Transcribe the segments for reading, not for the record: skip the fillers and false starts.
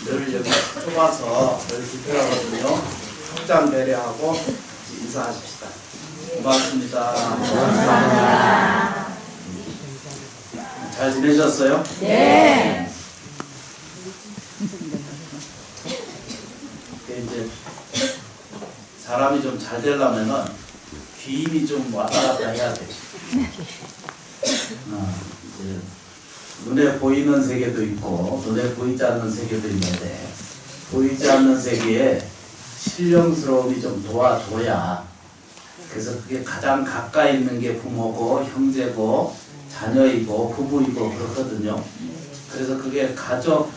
늘 여기 뽑아서 늘 집회하거든요. 확장 배려하고 인사하십시다. 고맙습니다. 고맙습니다. 잘 지내셨어요? 네. 이제 사람이 좀 잘 되려면은 귀임이 좀 왔다 갔다 해야 돼. 이제 눈에 보이는 세계도 있고 눈에 보이지 않는 세계도 있는데 보이지 않는 세계에 신령스러움이 좀 도와줘야, 그래서 그게 가장 가까이 있는 게 부모고 형제고 자녀이고 부부이고 그렇거든요. 그래서 그게 가정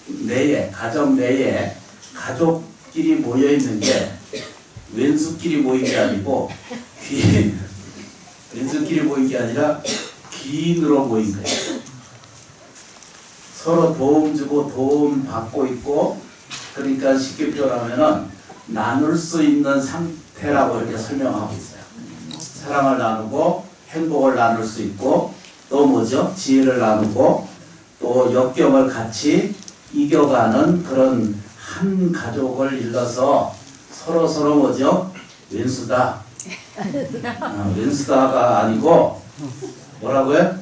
내에 가족끼리 모여 있는 게 왼수끼리 모인 게 아니고 왼수끼리 모인 게 아니라 귀인으로 모인 거예요. 서로 도움 주고 도움 받고 있고, 그러니까 쉽게 표현하면은 나눌 수 있는 상태라고 이렇게 설명하고 있어요. 사랑을 나누고 행복을 나눌 수 있고, 또 뭐죠? 지혜를 나누고 또 역경을 같이 이겨가는 그런 한 가족을 일러서 서로 뭐죠? 왼수다. 왼수다가 아니고 뭐라고요?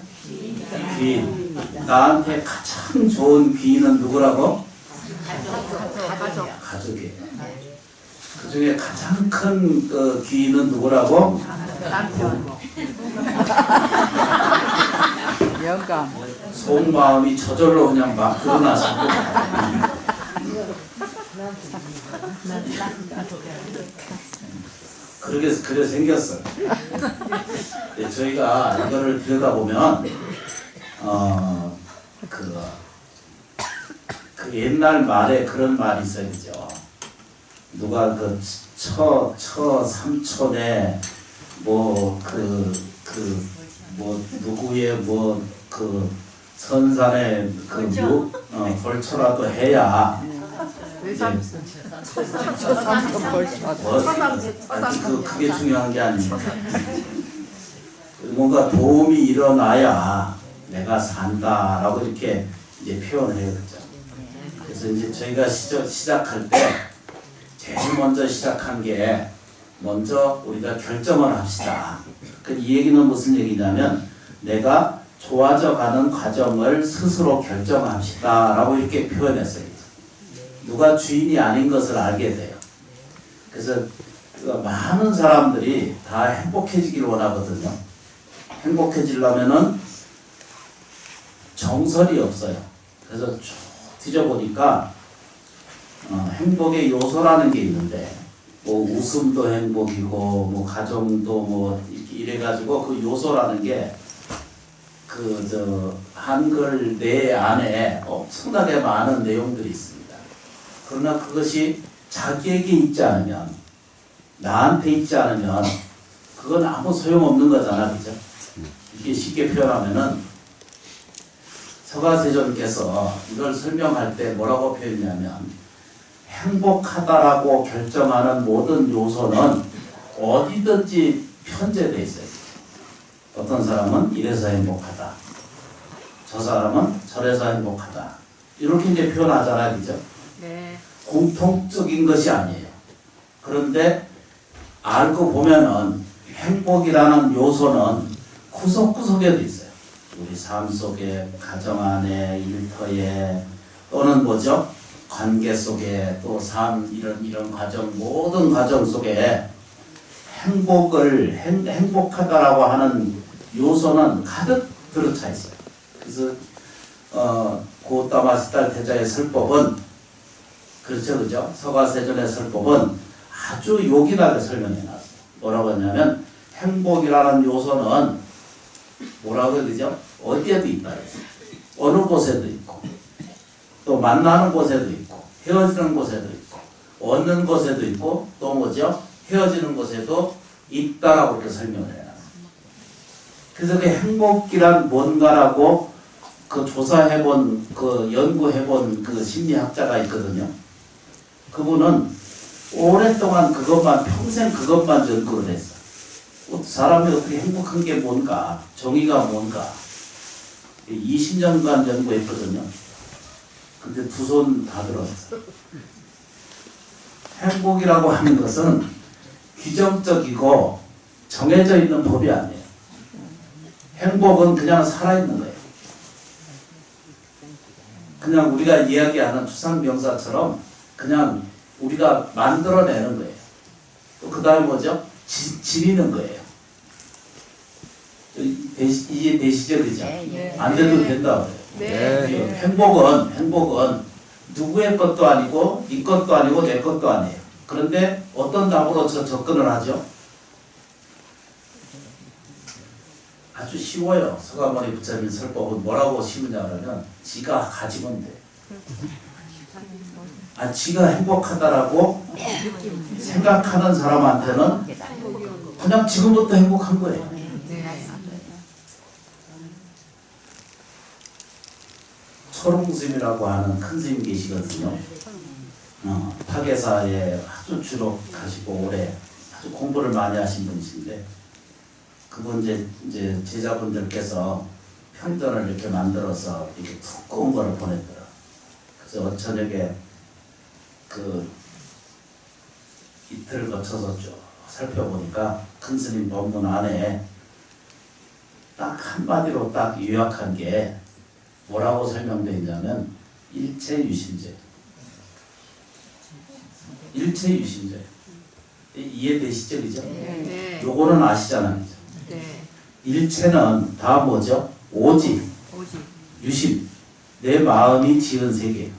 귀인. 나한테 가장 좋은 귀인은 누구라고? 가족이에요. 그 중에 가장 큰 그 귀인은 누구라고? 영감. 속마음이 저절로 그냥 막 드러나시고. 그래 생겼어요. 네, 저희가 이거를 들여다보면 그 옛날 말에 그런 말이 있어요, 그죠? 누가 삼촌에 누구의 선산에 벌초라도 해야 그게 중요한 게 아닙니다. 뭔가 도움이 일어나야 내가 산다라고 이렇게 이제 표현을 해요, 그죠? 그래서 이제 저희가 시작할 때 제일 먼저 시작한 게 먼저 우리가 결정을 합시다. 이 얘기는 무슨 얘기냐면 내가 좋아져 가는 과정을 스스로 결정합시다 라고 이렇게 표현했어요. 누가 주인이 아닌 것을 알게 돼요. 그래서 많은 사람들이 다 행복해지기를 원하거든요. 행복해지려면은 정설이 없어요. 그래서 쭉 뒤져보니까 행복의 요소라는 게 있는데 뭐 웃음도 행복이고 뭐 가정도 뭐 이래가지고 그 요소라는 게 한글 내 안에 엄청나게 많은 내용들이 있습니다. 그러나 그것이 자기에게 있지 않으면, 나한테 있지 않으면 그건 아무 소용없는 거잖아, 그죠? 이게 쉽게 표현하면은 서가세존께서 이걸 설명할 때 뭐라고 표현했냐면, 행복하다라고 결정하는 모든 요소는 어디든지 편제되어 있어요. 어떤 사람은 이래서 행복하다, 저 사람은 저래서 행복하다, 이렇게 이제 표현하잖아요, 그죠? 네. 공통적인 것이 아니에요. 그런데 알고 보면은 행복이라는 요소는 구석구석에도 있어요. 우리 삶 속에, 가정 안에, 일터에, 또는 뭐죠? 관계 속에, 또 삶, 이런 과정, 모든 과정 속에 행복하다라고 하는 요소는 가득 들어차 있어요. 그래서 고따마시달 태자의 설법은, 그죠? 서가세존의 설법은 아주 요긴하게 설명해 놨어요. 뭐라고 했냐면, 행복이라는 요소는 뭐라고 해야 되죠? 어디에도 있다 그랬어요. 어느 곳에도 있고, 또 만나는 곳에도 있고, 헤어지는 곳에도 있고, 얻는 곳에도 있고, 또 뭐죠? 헤어지는 곳에도 있다라고 이렇게 설명을 해놨어요. 그래서 그 행복이란 뭔가라고 조사해본, 연구해본 심리학자가 있거든요. 그분은 오랫동안 평생 그것만 연구를 했어. 사람이 어떻게 행복한 게 뭔가, 정의가 뭔가, 20년간 연구했거든요. 근데 두 손 다 들었어요. 행복이라고 하는 것은 규정적이고 정해져 있는 법이 아니에요. 행복은 그냥 살아있는 거예요. 그냥 우리가 이야기하는 추상명사처럼 그냥 우리가 만들어내는 거예요. 또 그 다음에 뭐죠? 지니는 거예요. 이해되시죠? 그죠? 안 돼도 된다 그래요. 행복은 누구의 것도 아니고 네 것도 아니고 내 것도 아니에요. 그런데 어떤 답으로 접근을 하죠? 아주 쉬워요. 서가모니 부처님 설법은 뭐라고 쉬우냐 그러면 지가 가지면 돼. 지가 행복하다라고 생각하는 사람한테는 그냥 지금부터 행복한 거예요. 초롱스님이라고 하는 큰 스님 계시거든요. 파괴사에 아주 주력하시고 오래 아주 공부를 많이 하신 분이신데 그분 이제 제자분들께서 편전을 이렇게 만들어서 이렇게 두꺼운 거를 보냈더라. 그래서 저녁에 그 이틀 거쳐서 쭉 살펴보니까 큰 스님 법문 안에 딱 한마디로 딱 요약한 게 뭐라고 설명되어 있냐면 일체유심제. 일체유심제. 이해되시죠? 그죠? 네. 요거는 아시잖아요. 그죠? 네. 일체는 다 뭐죠? 오직, 유심. 내 마음이 지은 세계.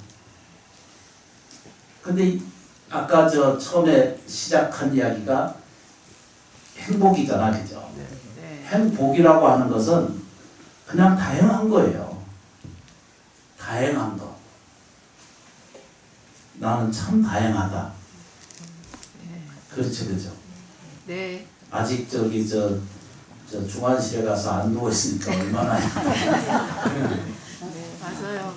근데 아까 저 처음에 시작한 이야기가 행복이잖아. 그죠? 네. 행복이라고 하는 것은 그냥 다양한 거예요. 다양한 거. 나는 참 다양하다. 그렇죠, 그죠? 네. 아직 저기 저 중환실에 가서 안 누워 있으니까 얼마나 맞아요.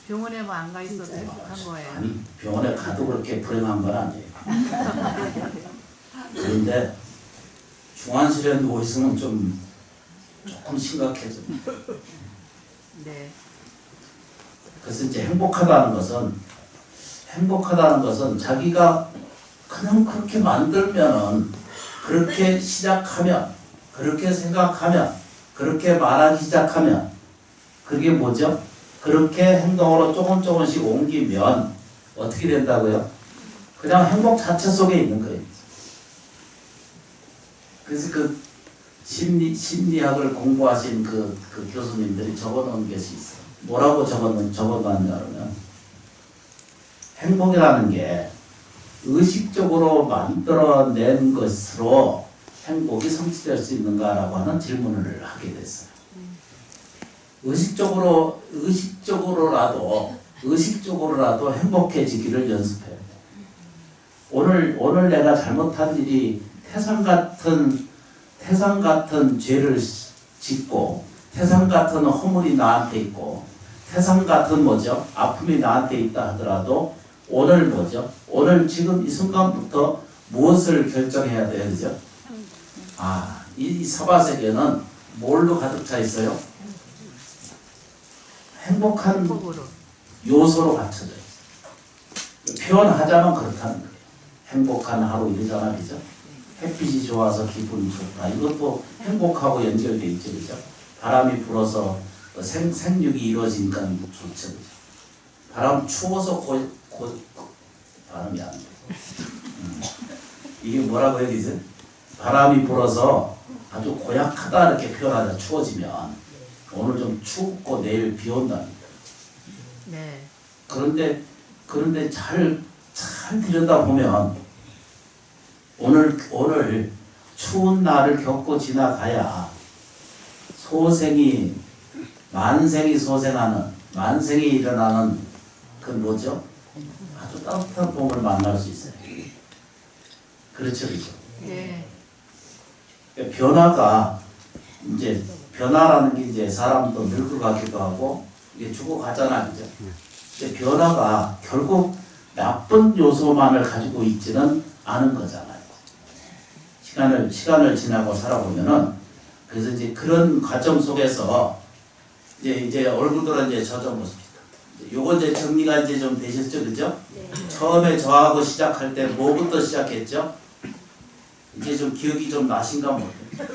병원에만 안 가 있어도 행복한 거예요. 아니 병원에 가도 그렇게 불행한 건 아니에요. 그런데 중환실에 누워 있으면 조금 심각해져. 네. 그래서 이제 행복하다는 것은 자기가 그냥 그렇게 만들면은 그렇게 시작하면 그렇게 생각하면 그렇게 말하기 시작하면 그게 뭐죠? 그렇게 행동으로 조금씩 옮기면 어떻게 된다고요? 그냥 행복 자체 속에 있는 거예요. 그래서 그 심리학을 공부하신 그 교수님들이 적어놓은 것이 있어요. 뭐라고 적어놨냐 그러면 행복이라는 게 의식적으로 만들어낸 것으로 행복이 성취될 수 있는가라고 하는 질문을 하게 됐어요. 의식적으로라도 행복해지기를 연습해야 돼. 오늘 내가 잘못한 일이 태산 같은 죄를 짓고 태산 같은 허물이 나한테 있고 태산 같은 뭐죠? 아픔이 나한테 있다 하더라도 오늘 뭐죠? 오늘 지금 이 순간부터 무엇을 결정해야 돼요? 그죠? 이 사바세계는 뭘로 가득 차 있어요? 행복한 요소로 갖춰져 있어요. 표현하자면 그렇다는 거예요. 행복한 하루 이러잖아, 그죠? 햇빛이 좋아서 기분이 좋다. 이것도 행복하고 연결돼 있죠, 그죠? 바람이 불어서 생육이 이루어지니까 좋죠, 그죠? 바람 추워서 발음이 안 돼. 이게 뭐라고 해야 되지? 바람이 불어서 아주 고약하다 이렇게 표현하자. 추워지면 오늘 좀 춥고 내일 비 온답니다. 네. 그런데 잘 들여다보면 오늘 추운 날을 겪고 지나가야 만생이 소생하는 만생이 일어나는 그 뭐죠? 아주 따뜻한 봄을 만날 수 있어요. 그렇죠, 그렇죠. 네. 변화라는 게 이제 사람도 늙어가기도 하고 이게 죽어가잖아, 그죠? 근데 변화가 결국 나쁜 요소만을 가지고 있지는 않은 거잖아요. 시간을 지나고 살아보면은 그래서 이제 그런 과정 속에서 이제 얼굴들은 이제 저 모습입니다. 요거 이제 정리가 이제 좀 되셨죠, 그죠? 처음에 저하고 시작할 때 뭐부터 시작했죠? 이제 좀 기억이 좀 나신가 모르겠어요.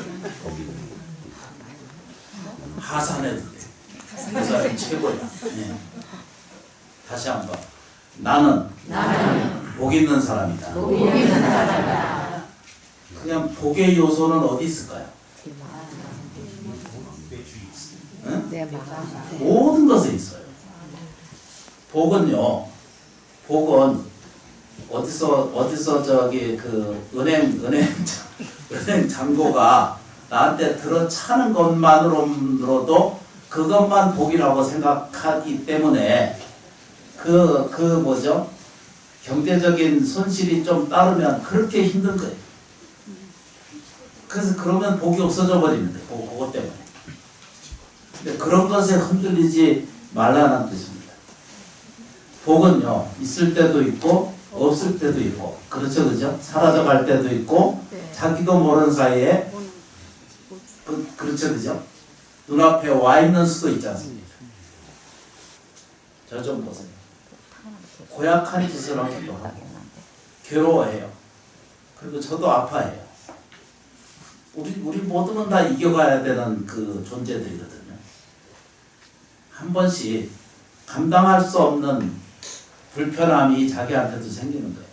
하산해도 돼. 그 사람이 최고야. 네. 다시 한번. 나는 복 있는 사람이다. 그냥 복의 요소는 어디 있을까요? 응? 모든 것에 있어요. 복은 어디서 저기 그 은행 잔고가 나한테 들어차는 것만으로도 그것만 복이라고 생각하기 때문에 그 뭐죠? 경제적인 손실이 좀 따르면 그렇게 힘든 거예요. 그래서 그러면 복이 없어져 버립니다. 그것 때문에. 근데 그런 것에 흔들리지 말라는 뜻입니다. 복은요, 있을 때도 있고 없을 때도 있고, 그렇죠, 그죠? 사라져 갈 때도 있고, 자기도 모르는 사이에 그렇죠, 그죠? 눈앞에 와 있는 수도 있지 않습니까? 저 좀 보세요. 고약한 짓을 하기도 하고, 괴로워해요. 그리고 저도 아파해요. 우리 모두는 다 이겨가야 되는 그 존재들이거든요. 한 번씩 감당할 수 없는 불편함이 자기한테도 생기는 거예요.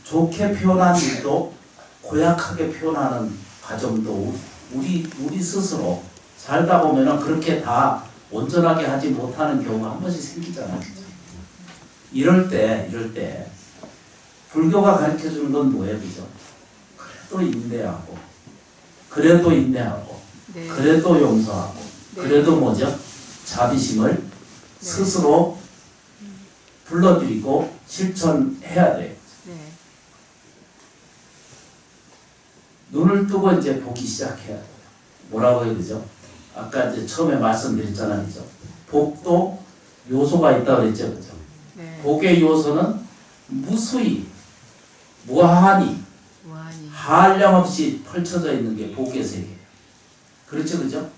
좋게 표현한 일도 고약하게 표현하는 과정도 우리 스스로 살다 보면은 그렇게 다 온전하게 하지 못하는 경우가 한 번씩 생기잖아요. 이럴 때 불교가 가르쳐주는 건 뭐예요, 그죠? 그래도 인내하고 네. 그래도 용서하고 네. 그래도 뭐죠? 자비심을 스스로 불러들이고 실천해야 돼요. 네. 눈을 뜨고 이제 보기 시작해야 돼요. 뭐라고 해야 되죠? 아까 이제 처음에 말씀드렸잖아요, 그죠? 복도 요소가 있다고 그랬죠, 그죠? 네. 복의 요소는 무수히 무한히 무한히. 한량없이 펼쳐져 있는 게 복의 세계예요. 그렇죠, 그죠?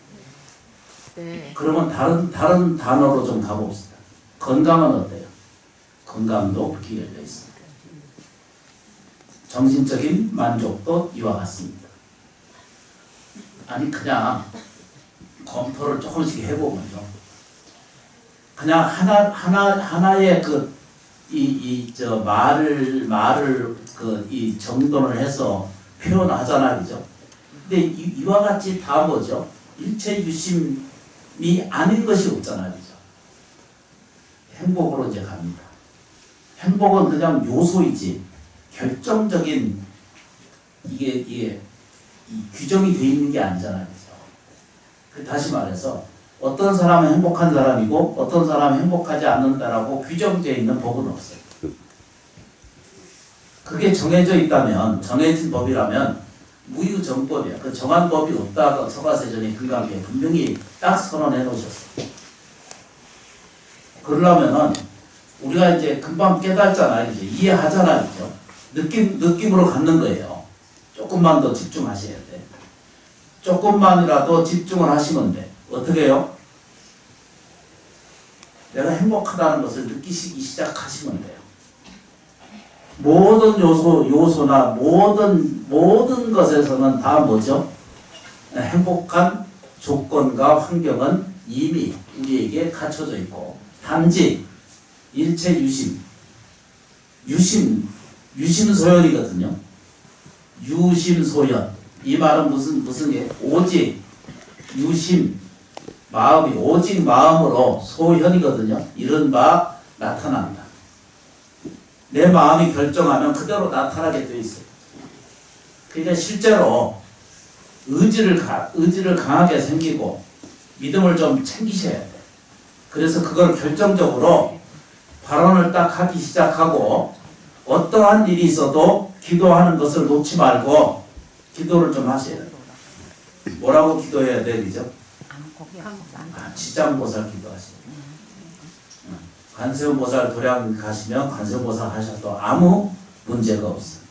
네. 그러면 다른 단어로 좀 가봅시다. 건강은 어때요? 건강도 복이 열려 있습니다. 정신적인 만족도 이와 같습니다. 아니 그냥 검토를 조금씩 해보면요. 그냥 하나의 저 말을 이 정돈을 해서 표현하잖아요, 그죠? 근데 이와 같이 다 뭐죠? 일체 유심이 아닌 것이 없잖아요, 그죠? 행복으로 이제 갑니다. 행복은 그냥 요소이지 결정적인 이게 이 규정이 돼 있는 게 아니잖아요, 그죠? 다시 말해서 어떤 사람은 행복한 사람이고 어떤 사람은 행복하지 않는다라고 규정되어 있는 법은 없어요. 그게 정해져 있다면, 정해진 법이라면 무유정법이야. 그 정한 법이 없다고 서가세전이 금강경에 분명히 딱 선언해 놓으셨어요. 그러려면은 우리가 이제 금방 깨닫잖아요, 이제 이해하잖아요, 그죠? 느낌으로 갖는 거예요. 조금만 더 집중하셔야 돼. 조금만이라도 집중을 하시면 돼. 어떻게 해요? 내가 행복하다는 것을 느끼시기 시작하시면 돼요. 모든 요소나 모든 것에서는 다 뭐죠? 행복한 조건과 환경은 이미 우리에게 갖춰져 있고, 단지 일체 유심소연이거든요. 유심소연. 이 말은 무슨 게? 오직 유심, 마음이 오직 마음으로 소현이거든요. 이런 바 나타난다. 내 마음이 결정하면 그대로 나타나게 되어 있어요. 그러니까 실제로 의지를 강하게 생기고 믿음을 좀 챙기셔야 돼요. 그래서 그걸 결정적으로 발언을 딱 하기 시작하고 어떠한 일이 있어도 기도하는 것을 놓지 말고 기도를 좀 하셔야 돼요. 뭐라고 기도해야 돼, 그죠? 지장보살 기도하시죠. 관세음보살 도량 가시면 관세음보살 하셔도 아무 문제가 없어요.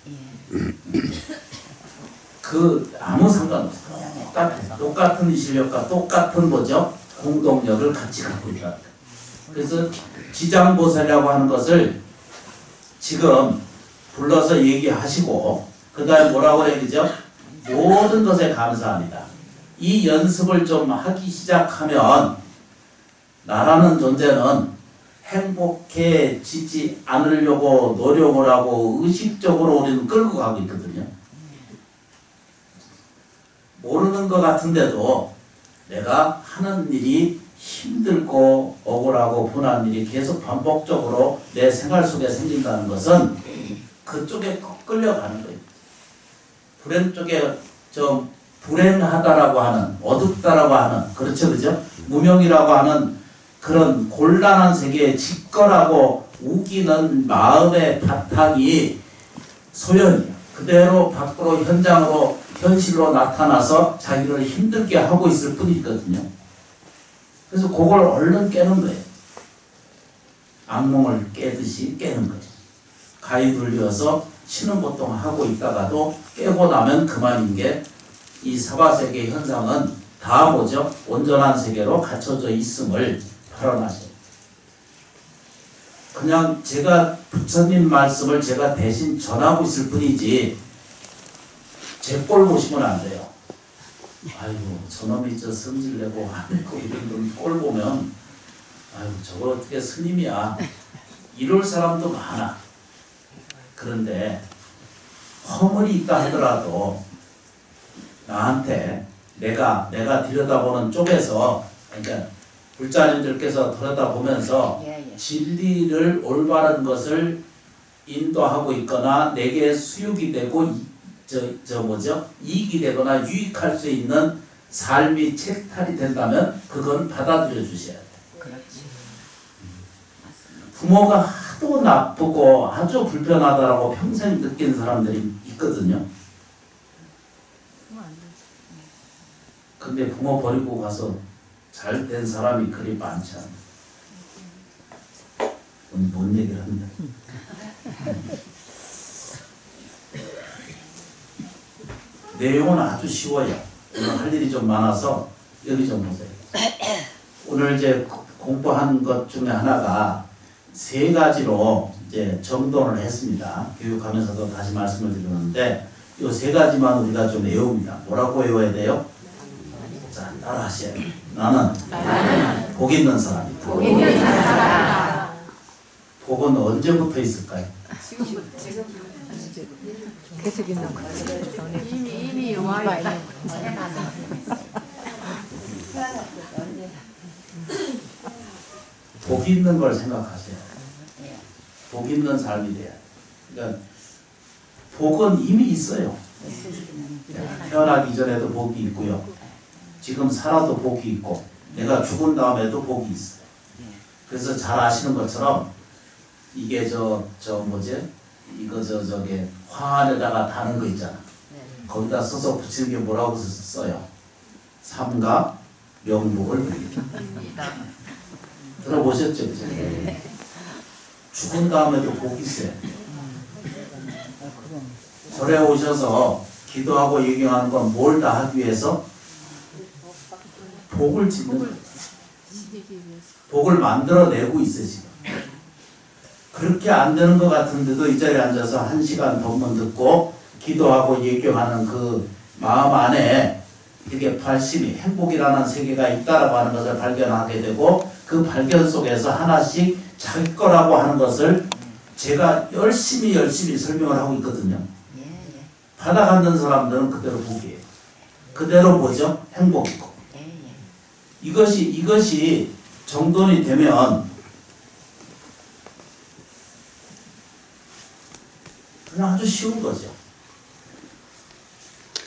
아무 상관없어요. 똑같은 이 실력과 똑같은 뭐죠? 공동력을 같이 갖고 있다. 그래서 지장보살이라고 하는 것을 지금 불러서 얘기하시고 그 다음에 뭐라고 해야 되죠? 모든 것에 감사합니다. 이 연습을 좀 하기 시작하면 나라는 존재는 행복해지지 않으려고 노력을 하고 의식적으로 우리는 끌고 가고 있거든요. 모르는 것 같은데도 내가 하는 일이 힘들고 억울하고 분한 일이 계속 반복적으로 내 생활 속에 생긴다는 것은 그쪽에 꼭 끌려가는 거예요. 불행 쪽에 좀 불행하다라고 하는, 어둡다라고 하는, 그렇죠, 그죠? 무명이라고 하는 그런 곤란한 세계에 짓거라고 우기는 마음의 바탕이 소연이에요. 그대로 밖으로 현장으로 현실로 나타나서 자기를 힘들게 하고 있을 뿐이거든요. 그래서 그걸 얼른 깨는 거예요. 악몽을 깨듯이 깨는 거죠. 가위 눌려서 신음보통 하고 있다가도 깨고 나면 그만인 게 이 사바세계 현상은 다 뭐죠? 온전한 세계로 갖춰져 있음을 발언하셔요. 그냥 제가 부처님 말씀을 제가 대신 전하고 있을 뿐이지 제 꼴 보시면 안 돼요. 아이고 저놈이 저 성질내고 안내고 이런 꼴 보면 아이고 저거 어떻게 스님이야 이럴 사람도 많아. 그런데 허물이 있다 하더라도 나한테 내가 들여다보는 쪽에서 그러니까 불자님들께서 들여다보면서 진리를 올바른 것을 인도하고 있거나 내게 수육이 되고 이익이 되거나 유익할 수 있는 삶이 채탈이 된다면 그건 받아들여 주셔야 돼요. 부모가 하도 나쁘고 아주 불편하다라고 평생 느낀 사람들이 있거든요. 근데 부모 버리고 가서 잘 된 사람이 그리 많지 않아요. 뭔 얘기를 합니다. 내용은 아주 쉬워요. 오늘 할 일이 좀 많아서 여기 좀 보세요. 오늘 이제 공부한 것 중에 하나가 세 가지로 이제 정돈을 했습니다. 교육하면서도 다시 말씀을 드리는데 이 세 가지만 우리가 좀 외웁니다. 뭐라고 외워야 돼요? 자, 따라 하셔야 돼요. 나는 복 있는 사람이다. 복은 언제부터 있을까요? 계속 있는 거죠. 이미 와 있다. 복 있는 걸 생각하세요. 복 있는 삶이 돼야 돼요. 그러니까 복은 이미 있어요. 태어나기 전에도 복이 있고요. 지금 살아도 복이 있고 내가 죽은 다음에도 복이 있어요. 그래서 잘 아시는 것처럼 이게 저게 화환에다가 다는 거 있잖아. 거기다 써서 붙이는 게 뭐라고 써요? 삼가 명복을 빌리다. 들어보셨죠? 그죠? 죽은 다음에도 복이 있어요. 절에 오셔서 기도하고 예경하는 건 뭘 다 하기 위해서? 복을 짓는 거예요. 복을 만들어내고 있어요, 지금. 그렇게 안 되는 것 같은데도 이 자리에 앉아서 1시간 법문 듣고 기도하고 예경하는 그 마음 안에 이게 발심이 행복이라는 세계가 있다라고 하는 것을 발견하게 되고 그 발견 속에서 하나씩 자기 거라고 하는 것을 제가 열심히 설명을 하고 있거든요. 받아가는 사람들은 그대로 복이에요. 그대로 뭐죠? 행복이고. 이것이 정돈이 되면 그냥 아주 쉬운 거죠.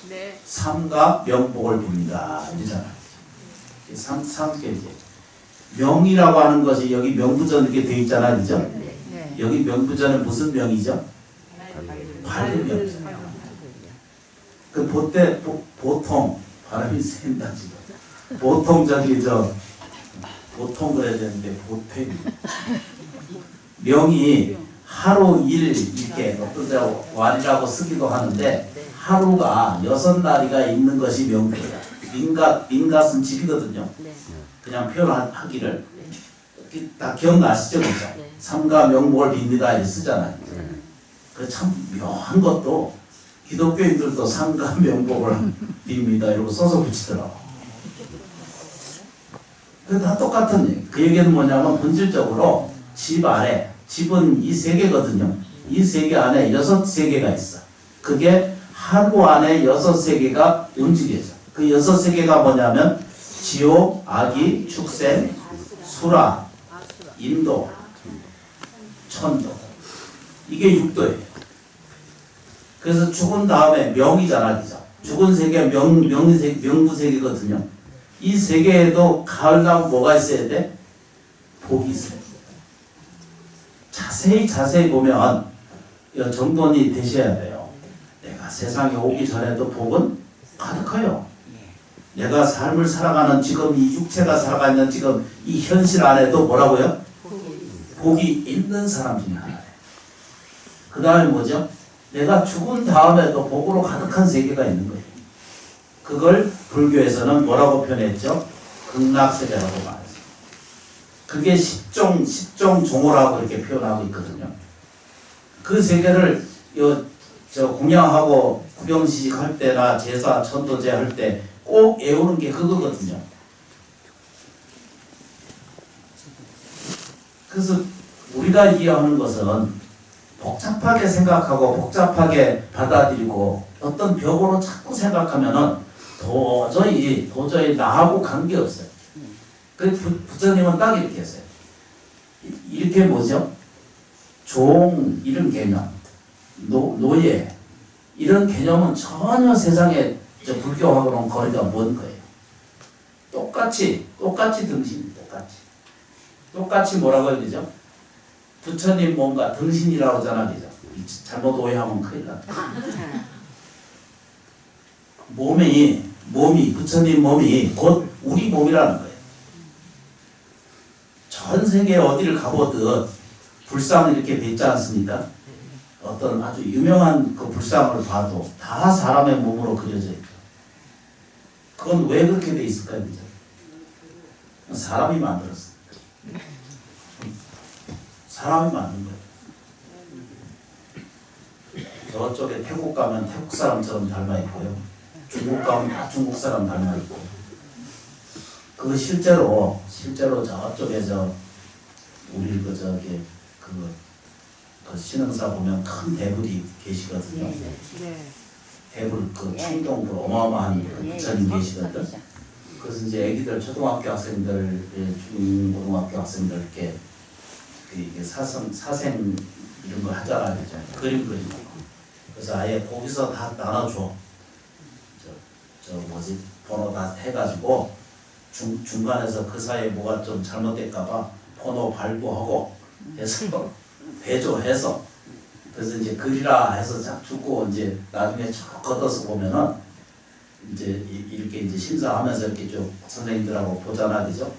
네. 삼가 명복을 빕니다. 이잖아요. 삼게 이제 명이라고 하는 것이 여기 명부전 이렇게 되어 있잖아요, 그죠? 네. 여기 명부전은 무슨 명이죠? 밝은 명. 그 보통 발음이 센다 지금. 보통 보통 그래야 되는데 보태 명이 하루 일 이렇게 어떤 데 완이라고 쓰기도 하는데 하루가 6나리가 있는 것이 명부예요. 민갓은 집이거든요. 그냥 표현하기를 다 기억나시죠? 그죠? 삼가 명목을 빕니다 이렇게 쓰잖아요. 그 참 묘한 것도 기독교인들도 삼가 명목을 빕니다 이러고 써서 붙이더라고. 그 다 똑같은 얘기. 그 얘기는 뭐냐면 본질적으로 집 안에, 집은 이 세계거든요. 이 세계 안에 6세계가 있어. 그게 하루 안에 6세계가 움직여져. 그 6세계가 뭐냐면 지옥, 악이, 축생, 수라, 인도, 천도. 이게 육도예요. 그래서 죽은 다음에 명이잖아, 그죠? 죽은 세계, 명구세계거든요. 이 세계에도 가려면 뭐가 있어야 돼? 복이 있어야 돼. 자세히 보면 정돈이 되셔야 돼요. 내가 세상에 오기 전에도 복은 가득해요. 내가 삶을 살아가는 지금 이 육체가 살아가는 지금 이 현실 안에도 뭐라고요? 복이 있는 사람 중에 하나예요. 그 다음에 뭐죠? 내가 죽은 다음에도 복으로 가득한 세계가 있는 거예요. 그걸 불교에서는 뭐라고 표현했죠? 극락세계라고 말했어요. 그게 십종종호라고 이렇게 표현하고 있거든요. 그 세계를 공양하고 구경시식 할 때나 제사, 천도제 할 때 꼭 외우는 게 그거거든요. 그래서 우리가 이해하는 것은 복잡하게 생각하고 복잡하게 받아들이고 어떤 벽으로 자꾸 생각하면은 도저히 나하고 관계없어요. 그 부처님은 딱 이렇게 했어요. 이렇게 뭐죠? 종 이런 개념, 노예 이런 개념은 전혀 세상에 불교하고는 거리가 먼 거예요. 똑같이 등신입니다. 똑같이 뭐라고 해야 되죠? 부처님 뭔가 등신이라고 하잖아, 그죠? 잘못 오해하면 큰일 난다. 부처님 몸이 곧 우리 몸이라는 거예요. 전 세계 어디를 가보든 불상을 이렇게 뱉지 않습니까? 어떤 아주 유명한 그 불상을 봐도 다 사람의 몸으로 그려져 있죠. 그건 왜 그렇게 돼 있을까요? 그죠? 사람이 만들었어요. 사람이 만든 거예요. 저쪽에 태국 가면 태국 사람처럼 닮아 있고요. 중국 가면 다 중국 사람 닮아 있고. 그거 실제로 저쪽에 우리 그 신흥사 보면 큰 대불이 계시거든요. 대불 그 충동불 어마어마한 부처님 계시거든. 그래서 이제 애기들 초등학교 학생들, 중고등학교 학생들 이렇게 이게 사생 이런 거 하잖아요. 그림 그리고. 그래서 아예 거기서 다 나눠줘. 번호 다 해가지고 중간에서 그 사이에 뭐가 좀 잘못될까봐 번호 발부하고 해서 배조해서 그래서 이제 그리라 해서 쫙 주고 이제 나중에 쫙 걷어서 보면은 이제 이렇게 이제 심사하면서 이렇게 쭉 선생님들하고 보잖아, 그죠?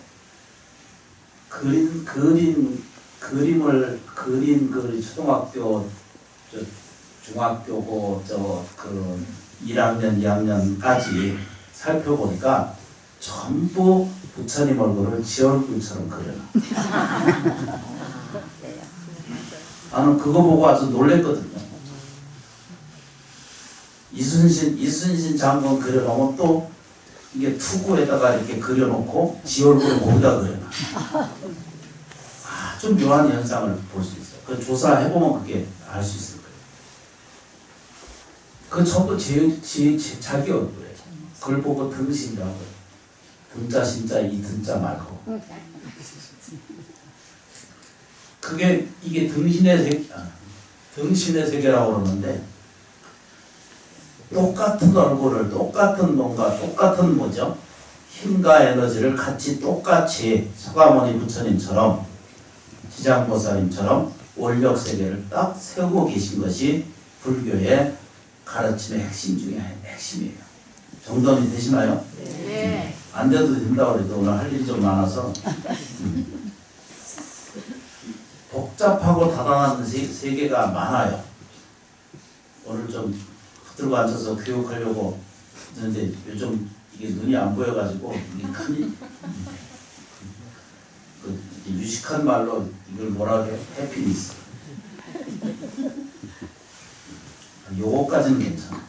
그린 그 초등학교 중학교고 그 1학년 2학년까지 살펴보니까 전부 부처님 얼굴을 지 얼굴처럼 그려놔. 나는 그거 보고 아주 놀랬거든요. 이순신 장군 그려놓으면 또 이게 투구에다가 이렇게 그려놓고 지 얼굴을 거기다 그려놔. 아주 묘한 현상을 볼 수 있어요. 그 조사해보면 그게 알 수 있을 거예요. 그 전부 자기 얼굴이에요. 그걸 보고 등신이라고 해요. 등자 신자 이 등자 말고. 이게 등신의 세계라고 그러는데 똑같은 얼굴을 똑같은 뭐죠? 힘과 에너지를 같이 똑같이 서가모니 부처님처럼 지장보살님처럼 원력 세계를 딱 세우고 계신 것이 불교의 가르침의 핵심 중에 핵심이에요. 정돈이 되시나요? 네. 안 돼도 된다고 그래도 오늘 할 일이 좀 많아서 복잡하고 다단한 세계가 많아요. 오늘 좀 붙들고 앉아서 교육하려고 했는데 요즘 이게 눈이 안 보여가지고 이게 큰 그 유식한 말로 이걸 뭐라 그래? 해피니스. 요거까지는 괜찮아.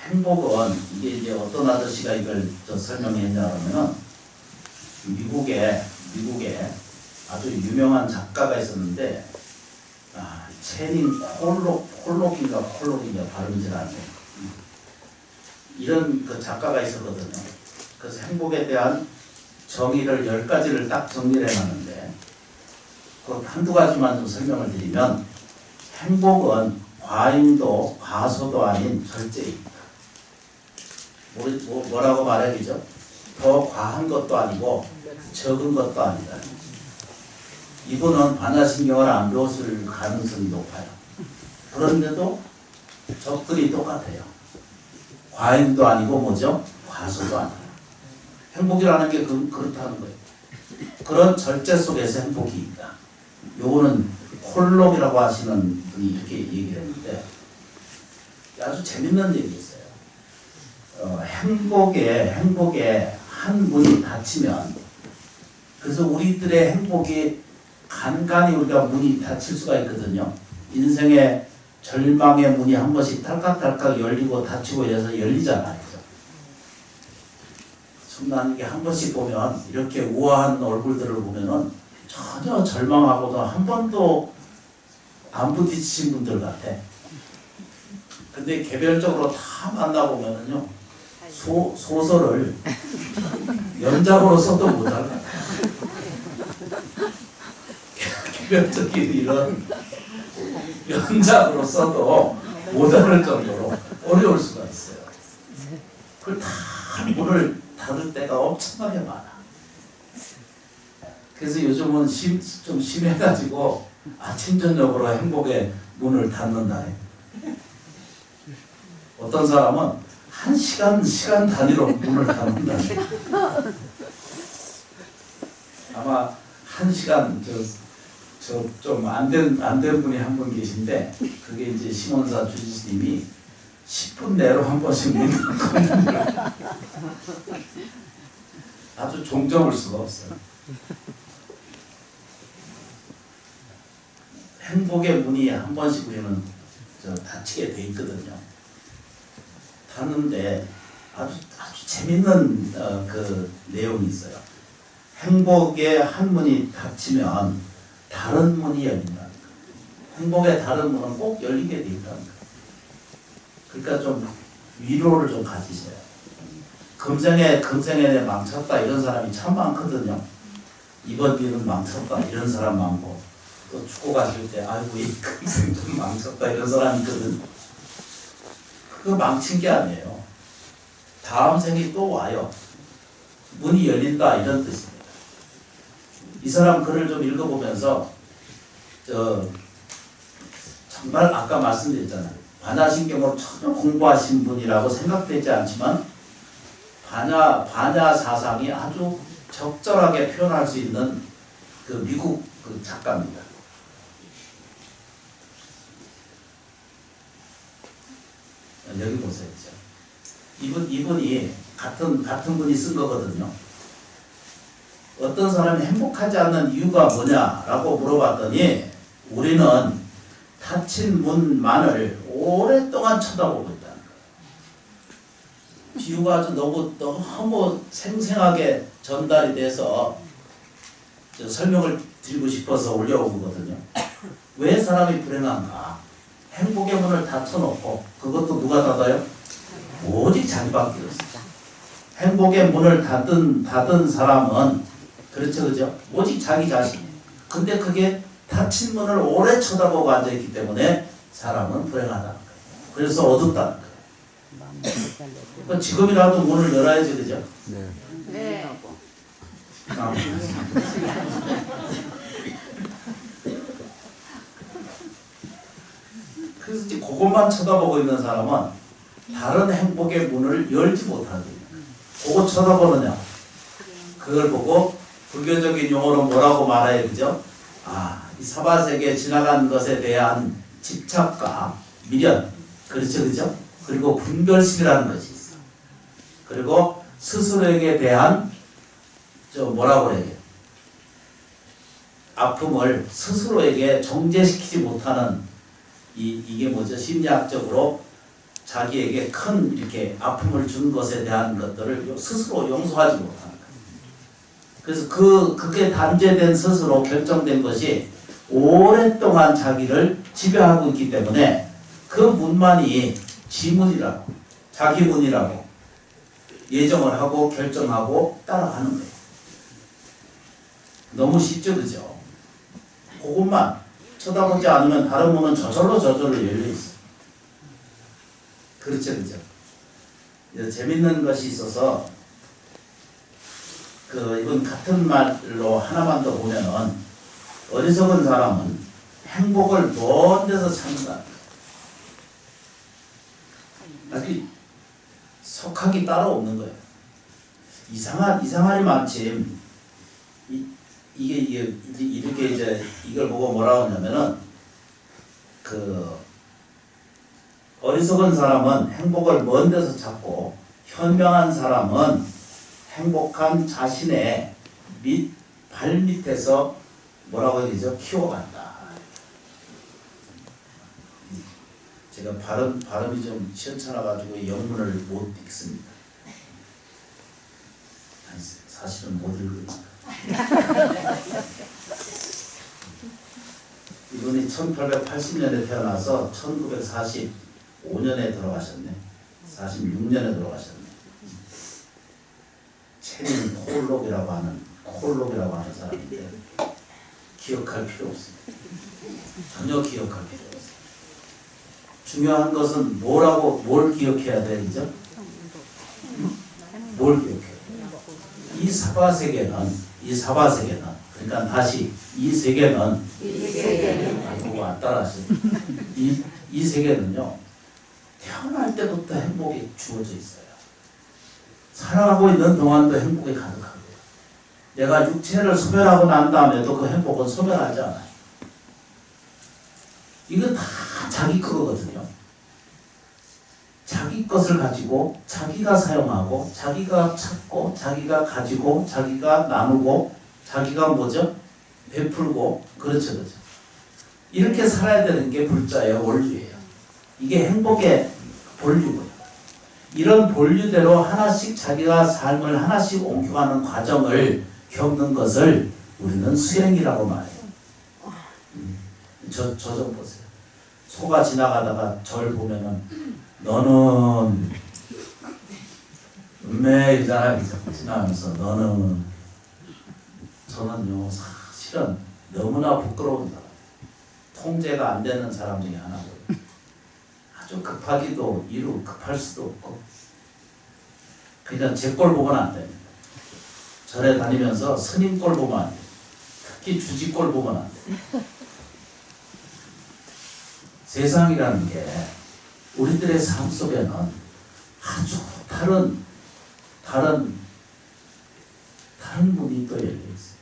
행복은 이게 이제 어떤 아저씨가 이걸 설명했냐면은 미국에 아주 유명한 작가가 있었는데 체닌 콜록인가 발음이 잘 안 돼. 이런 그 작가가 있었거든요. 그래서 행복에 대한 정의를 10가지를 딱 정리를 해놨는데 그 한두 가지만 좀 설명을 드리면 행복은 과잉도 과소도 아닌 절제입니다. 뭐라고 말해야죠? 더 과한 것도 아니고 적은 것도 아니다. 이분은 반야신경을 안 배웠을 가능성이 높아요. 그런데도 적들이 똑같아요. 과잉도 아니고 뭐죠? 과소도 아니에요. 행복이라는 게 그렇다는 거예요. 그런 절제 속에서 행복이 있다. 요거는 콜록이라고 하시는 분이 이렇게 얘기를 했는데 아주 재밌는 얘기 있어요. 행복에 한 문이 닫히면 그래서 우리들의 행복이 간간히 우리가 문이 닫힐 수가 있거든요. 인생의 절망의 문이 한 번씩 탈칵탈칵 열리고 닫히고 이래서 열리잖아요. 난 이게 한 번씩 보면 이렇게 우아한 얼굴들을 보면은 전혀 절망하고도 한 번도 안 부딪힌 분들 같아. 근데 개별적으로 다 만나보면은요 소설을 연작으로 써도 못할 것 같아. 개별적인 이런 연작으로 써도 못할 정도로 어려울 수가 있어요. 그걸 다 문을 닫을 때가 엄청나게 많아. 그래서 요즘은 좀 심해가지고 아침 저녁으로 행복의 문을 닫는다. 어떤 사람은 1시간 단위로 문을 닫는다. 아마 1시간 좀 안 된 분이 한 분 계신데 그게 이제 심원사 주지스님이 10분 내로 한 번씩 문을 닫는다. 아주 종잡을 수가 없어요. 행복의 문이 한 번씩 우리는 닫히게 돼 있거든요. 닫는데 아주 재밌는 그 내용이 있어요. 행복의 한 문이 닫히면 다른 문이 열린다는 거예요. 행복의 다른 문은 꼭 열리게 돼 있다는 거예요. 그러니까 좀 위로를 좀 가지셔요. 금생에 내 망쳤다 이런 사람이 참 많거든요. 이번 일은 망쳤다 이런 사람 많고 또 죽고 가실 때 아이고 이 금생 좀 망쳤다 이런 사람이 있거든. 그거 망친 게 아니에요. 다음 생이 또 와요. 문이 열린다 이런 뜻입니다. 이 사람 글을 좀 읽어보면서 정말 아까 말씀드렸잖아요. 반야신경으로 전혀 공부하신 분이라고 생각되지 않지만 반야 사상이 아주 적절하게 표현할 수 있는 그 미국 그 작가입니다. 여기 보세요. 이분이 같은 분이 쓴 거거든요. 어떤 사람이 행복하지 않는 이유가 뭐냐라고 물어봤더니 우리는 닫힌 문만을 오랫동안 쳐다보고 있다는 거예요. 비유가 아주 너무 생생하게 전달이 돼서 설명을 드리고 싶어서 올려온 거거든요. 왜 사람이 불행한가? 행복의 문을 닫혀놓고 그것도 누가 닫아요? 오직 자기밖에 없어요. 행복의 문을 닫은 사람은 그렇죠, 그죠? 오직 자기 자신. 근데 그게 닫힌 문을 오래 쳐다보고 앉아있기 때문에 사람은 불행하다는 거예요. 그래서 어둡다는 거예요. 그러니까 지금이라도 문을 열어야지, 그죠? 네. 네. 그래서 이제 그것만 쳐다보고 있는 사람은 다른 행복의 문을 열지 못하거든요. 그거 쳐다보느냐? 그걸 보고 불교적인 용어로 뭐라고 말해요, 그죠? 이 사바세계에 지나간 것에 대한 집착과 미련, 그렇죠, 그죠? 그리고 분별심이라는 것이 있어. 그리고 스스로에게 대한 뭐라고 해야 돼? 아픔을 스스로에게 정제시키지 못하는 이게 뭐죠? 심리학적으로 자기에게 큰 이렇게 아픔을 준 것에 대한 것들을 스스로 용서하지 못하는 거예요. 그래서 그게 단죄된 스스로 결정된 것이 오랫동안 자기를 지배하고 있기 때문에 그 문만이 지문이라고, 자기 문이라고 예정을 하고 결정하고 따라가는 거예요. 너무 쉽죠, 그죠? 그것만 쳐다보지 않으면 다른 문은 저절로 열려 있어. 그렇죠, 그죠? 재밌는 것이 있어서 이건 같은 말로 하나만 더 보면은 어리석은 사람은 행복을 먼 데서 찾는다. 아주 속학이 따로 없는 거예요. 이상하니 마침 이게 이렇게 이제 이걸 보고 뭐라고 하냐면은 어리석은 사람은 행복을 먼 데서 찾고 현명한 사람은 행복한 자신의 발밑에서 뭐라고 해야 되죠? 키워간다. 제가 발음이 좀 시원찮아가지고 영문을 못 읽습니다. 사실은 못 읽으니까. 이분이 1880년에 태어나서 1945년에 돌아가셨네. 46년에 돌아가셨네. 체린 콜록이라고 하는 사람인데 기억할 필요 없습니다. 전혀 기억할 필요 없어요. 중요한 것은 뭘 기억해야 되죠? 뭘 기억해야 돼요? 이 사바세계는 그러니까 다시 이 세계는 그거 안 따라하시죠. 이 세계는요 태어날 때부터 행복이 주어져 있어요. 살아가고 있는 동안도 행복이 가득하고요. 내가 육체를 소멸하고 난 다음에도 그 행복은 소멸하지 않아요. 이건 다 자기 거거든요. 자기 것을 가지고 자기가 사용하고 자기가 찾고 자기가 가지고 자기가 나누고 자기가 뭐죠? 베풀고 그렇죠. 이렇게 살아야 되는 게 불자예요. 원류예요. 이게 행복의 본류고요. 이런 본류대로 하나씩 자기가 삶을 하나씩 옮겨가는 과정을 겪는 것을 우리는 수행이라고 말해요. 저 좀 보세요. 소가 지나가다가 절 보면은 너는 매일 지나가면서 너는 저는요 사실은 너무나 부끄러운 사람, 통제가 안 되는 사람 중에 하나고요. 아주 급하기도 이루 급할 수도 없고 그냥 제 꼴 보면 안 됩니다. 절에 다니면서 스님 꼴 보면 안 돼요. 특히 주지 꼴 보면 안 돼요. 세상이라는 게 우리들의 삶 속에는 아주 다른 문이 또 열려 있어요.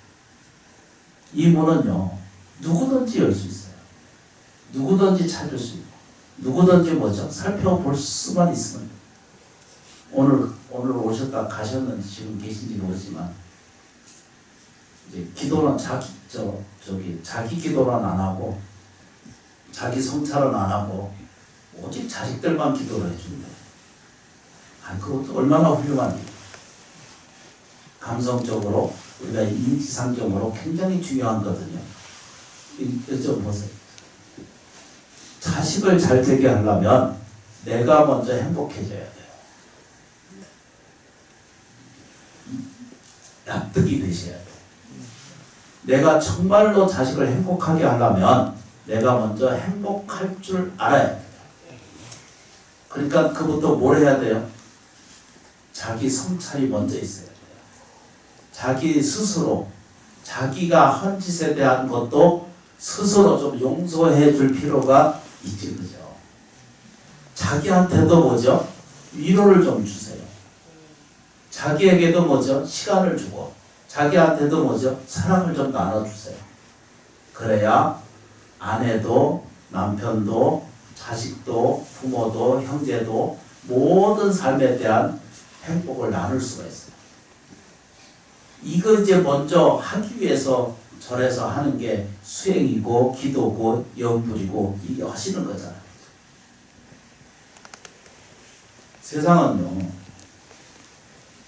이 문은요 누구든지 열 수 있어요. 누구든지 찾을 수 있고 누구든지 뭐죠? 살펴볼 수만 있으면 오늘 오셨다 가셨는지 지금 계신지 모르지만 이제 기도는 자기 기도는 안 하고 자기 성찰은 안 하고 오직 자식들만 기도를 해준대. 그것도 얼마나 훌륭한 일이에요. 감성적으로 우리가 인지상정으로 굉장히 중요한 거거든요. 좀 보세요. 자식을 잘 되게 하려면 내가 먼저 행복해져야 돼요. 납득이 되셔야 돼요. 내가 정말로 자식을 행복하게 하려면 내가 먼저 행복할 줄 알아야 돼요. 그러니까 그부터 뭘 해야 돼요? 자기 성찰이 먼저 있어야 돼요. 자기 스스로 자기가 한 짓에 대한 것도 스스로 좀 용서해 줄 필요가 있지, 그죠? 자기한테도 뭐죠? 위로를 좀 주세요. 자기에게도 뭐죠? 시간을 주고 자기한테도 뭐죠? 사랑을 좀 나눠주세요. 그래야 아내도 남편도 자식도 부모도 형제도 모든 삶에 대한 행복을 나눌 수가 있어요. 이거 이제 먼저 하기 위해서 절에서 하는 게 수행이고 기도고 염불이고 이게 하시는 거잖아요. 세상은요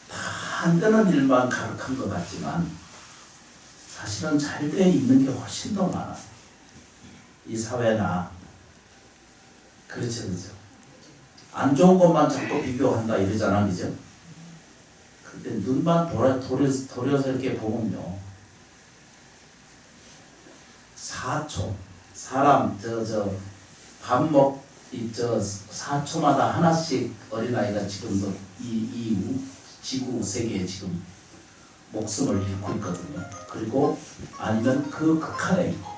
다 안 되는 일만 가득한 것 같지만 사실은 잘 돼 있는 게 훨씬 더 많아요. 이 사회나 그렇죠. 안 좋은 것만 자꾸 비교한다 이러잖아, 그죠? 근데 눈만 돌려서 이렇게 보면요 4초 사람 밥 먹 이 4초마다 하나씩 어린아이가 지금도 이 지구 세계에 지금 목숨을 잃고 있거든요. 그리고 아니면 그 극한에 있고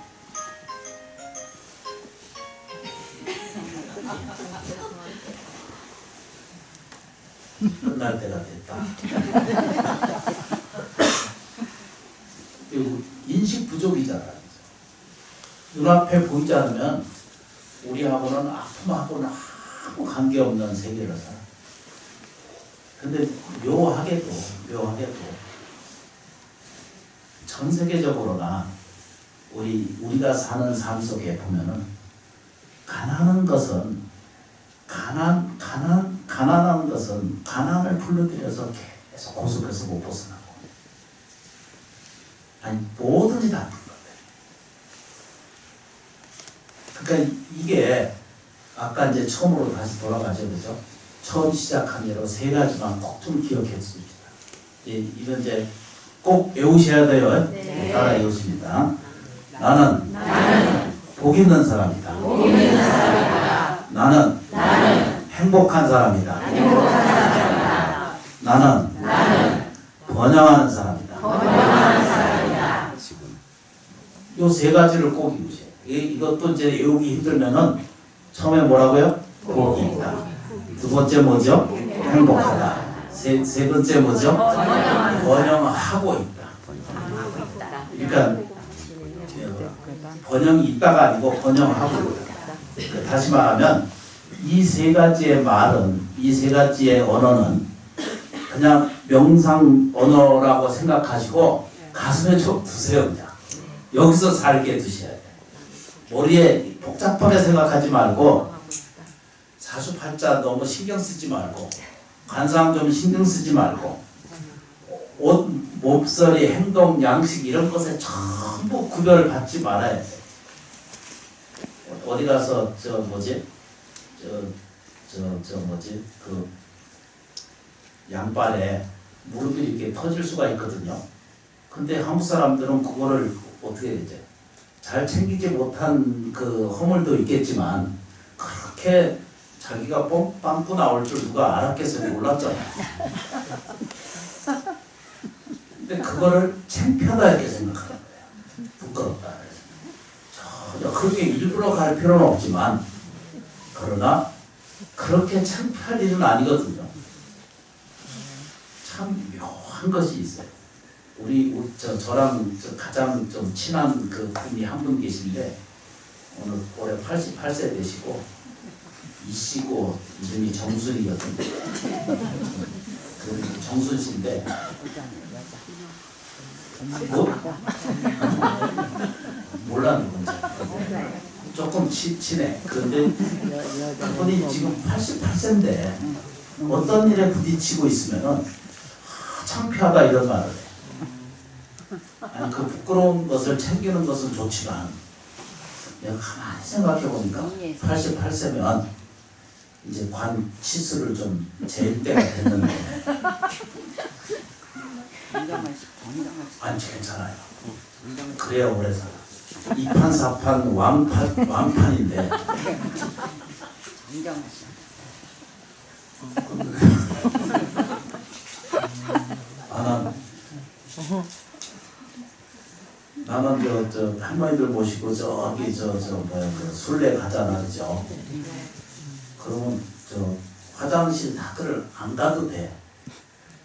끝날 때가 됐다. 인식 부족이잖아요. 눈앞에 보이지 않으면 우리하고는 아픔하고는 아무 관계없는 세계를 살아. 근데 묘하게도 전 세계적으로나 우리가 사는 삶 속에 보면은 가난한 것은 가난한 것은 가난을 불러들여서 계속 고속해서 못 벗어나고 아니 뭐든지 다 그러니까 이게 아까 이제 처음으로 다시 돌아가죠, 그죠? 처음 시작한 예로 세 가지만 꼭 좀 기억했습니다. 이건 이제 꼭 외우셔야 돼요. 네. 따라 외우십니다. 나는 복 있는 사람이다. 나는 행복한 사람이다. 나는 번영하는 사람이다. 요 세 가지를 꼭 외우세요. 이것도 이제 외우기 힘들면은 처음에 뭐라고요? 복이 있다. 두 번째 뭐죠? 행복하다. 세 번째 뭐죠? 번영하고 있다. 그러니까 번영이 있다가 아니고 번영하고 있다. 다시 말하면 이 세 가지의 말은 이 세 가지의 언어는 그냥 명상 언어라고 생각하시고 가슴에 좀 두세요. 그냥. 여기서 살게 두셔야 돼요. 머리에 복잡하게 생각하지 말고 사주팔자 너무 신경 쓰지 말고 관상 좀 신경 쓰지 말고 옷, 몸서리, 행동, 양식 이런 것에 전부 구별 받지 말아야 돼. 어디 가서 그 양발에 무릎이 이렇게 터질 수가 있거든요. 근데 한국 사람들은 그거를 어떻게 해야 되죠? 잘 챙기지 못한 그 허물도 있겠지만 그렇게 자기가 빵꾸 나올 줄 누가 알았겠어요? 몰랐잖아요. 근데 그거를 창피하다 이렇게 생각하는 거예요. 부끄럽다. 전혀 그렇게 일부러 갈 필요는 없지만 그러나 그렇게 창피할 일은 아니거든요. 참 묘한 것이 있어요. 저랑 가장 좀 친한 그 분이 한 분 계신데 오늘 올해 88세 되시고 이씨고 이름이 정순이거든요. 그 정순 씨인데 몰라 누군지 조금 친해. 그런데 그분이 지금 88세인데 어떤 일에 부딪히고 있으면은 창피하다 이런 말을 해. 아니 그 부끄러운 것을 챙기는 것은 좋지만 내가 가만히 생각해 보니까 88세면 이제 관 치수를 좀 잴 때가 됐는데 아니 괜찮아요. 그래야 오래 살아. 2판 4판 왕판인데 나는 저 할머니들 모시고 저기 그 술래 가잖아, 그죠? 그러면 저 화장실 학교를 안 가도 돼.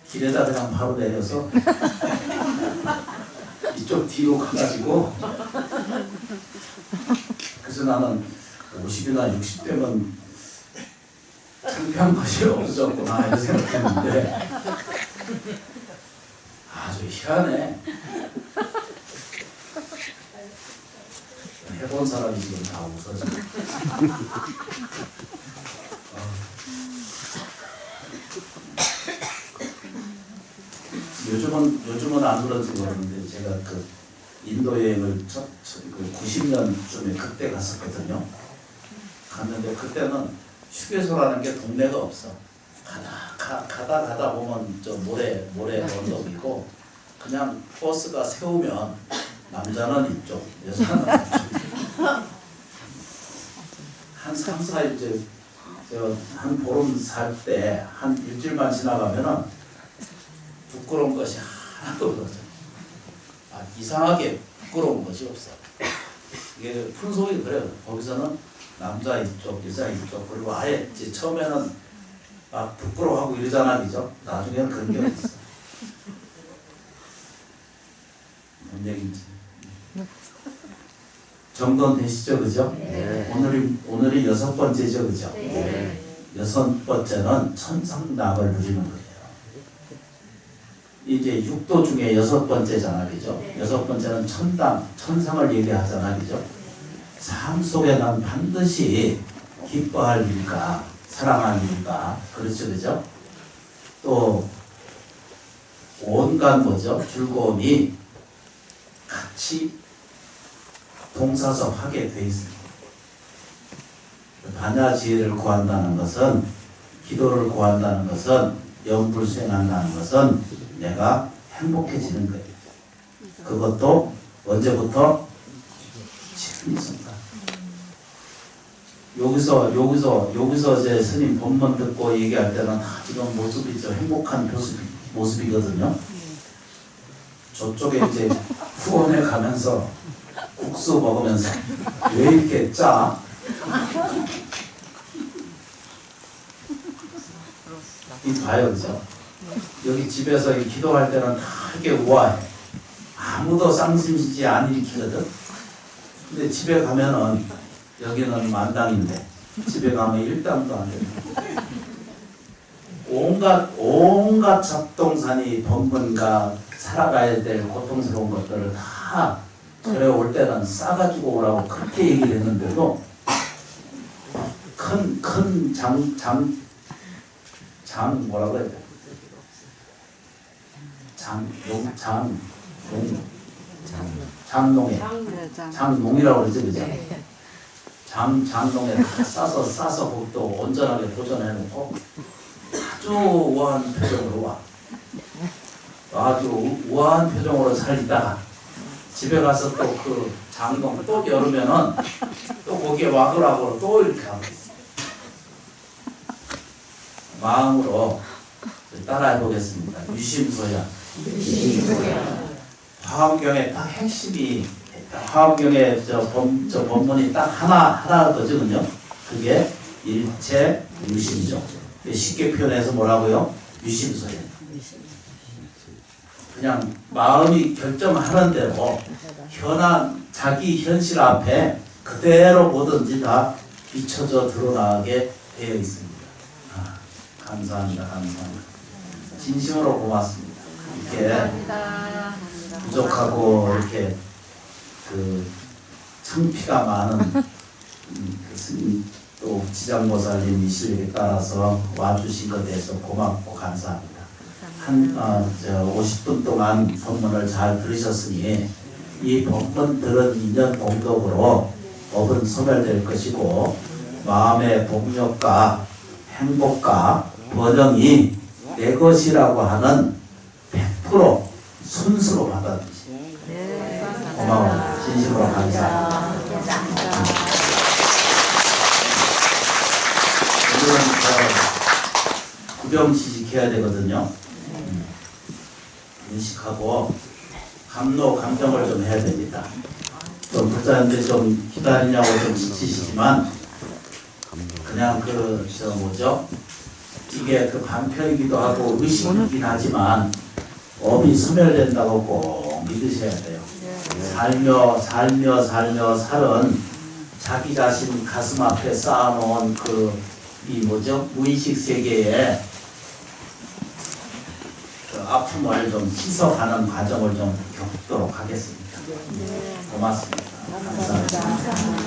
길에다 그냥 바로 내려서 이쪽 뒤로 가가지고 그래서 나는 50이나 60대면 창피한 것이 없었구나 이런 생각했는데 아주 희한해. 해본 사람이 지금 다 웃어져. 요즘은 안 그런지 모르는데 제가 그 인도 여행을 90년쯤에 그때 갔었거든요. 갔는데 그때는 휴게소라는 게 동네가 없어. 가다 보면 저 모래 언덕이고 그냥 버스가 세우면 남자는 이쪽, 여자는 이쪽. 한 3, 4일 한 보름 살 때 한 일주일만 지나가면은 부끄러운 것이 하나도 없어. 이상하게 부끄러운 것이 없어. 이게 풍속이 그래요. 거기서는 남자 이쪽, 여자 이쪽, 그리고 아예 이제 처음에는 막 부끄러워하고 이러잖아, 그죠? 나중에는 그런 게 없어. 뭔 얘기인지. 정돈되시죠, 그죠? 네. 오늘이 6번째죠, 그죠? 네. 6번째는 천상락을 누리는 거예요. 이제 6도 중에 6번째잖아, 그죠? 6번째는 천상을 얘기하잖아, 그죠? 삶 속에 난 반드시 기뻐할 일과 사랑할 일과 그렇죠, 그죠? 또 온갖 뭐죠? 즐거움이 같이 동사섭하게 돼 있습니다. 반야지혜를 구한다는 것은, 기도를 구한다는 것은, 영불수행한다는 것은 내가 행복해지는 거예요. 그것도 언제부터? 지금 이 순간. 여기서 이제 스님 법문 듣고 얘기할 때는 지금 모습이 저 행복한 모습이거든요. 저쪽에 이제 후원에 가면서 국수 먹으면서 왜 이렇게 짜? 이 봐요, 그죠? 여기 집에서 기도할 때는 다 이렇게 우아해. 아무도 쌍심이지 안 일으키거든. 근데 집에 가면은 여기는 만당인데 집에 가면 일당도 안 돼. 온갖 잡동사니 법문과 살아가야 될 고통스러운 것들을 다 절에 올 때는 싸가지고 오라고 그렇게 얘기를 했는데도 큰 뭐라고 해야 돼? 장농이라고 그러죠, 그죠? 장농에 다 싸서 그것도 온전하게 보존해놓고 아주 우아한 표정으로 와. 아주 우아한 표정으로 살리다가 집에 가서 또 그 장롱 또 열으면은 또 거기에 와그락으로 또 이렇게 하고 있어요. 마음으로 따라해 보겠습니다. 유심소야. 화엄경의 딱 핵심이, 화엄경의 저 법문이 딱 하나 거거든요. 그게 일체 유심죠. 쉽게 표현해서 뭐라고요? 유심소야. 그냥 마음이 결정하는 대로 자기 현실 앞에 그대로 뭐든지 다 비춰져 드러나게 되어 있습니다. 감사합니다. 진심으로 고맙습니다. 이렇게 부족하고 이렇게 그 창피가 많은 그 스님 또 지장보살님 이 실력에 따라서 와주신 것에 대해서 고맙고 감사합니다. 50분 동안 법문을 잘 들으셨으니 이 법문 들은 인연 공덕으로 법은 소멸될 것이고 마음의 복력과 행복과 번영이 내 것이라고 하는 100% 순수로 받아들이시죠. 고마워요. 진심으로 감사합니다. 오늘은 구경시식해야 되거든요. 인식하고 감정을 좀 해야 됩니다. 좀 불자인데 좀 기다리냐고 좀 지치시지만 그냥 이게 그 반편이기도 하고 의식이긴 하지만 업이 소멸된다고 꼭 믿으셔야 돼요. 살며 살은 자기 자신 가슴 앞에 쌓아놓은 그 이 뭐죠? 무의식 세계에 그 아픔을 좀 씻어가는 과정을 좀 겪도록 하겠습니다. 고맙습니다. 감사합니다.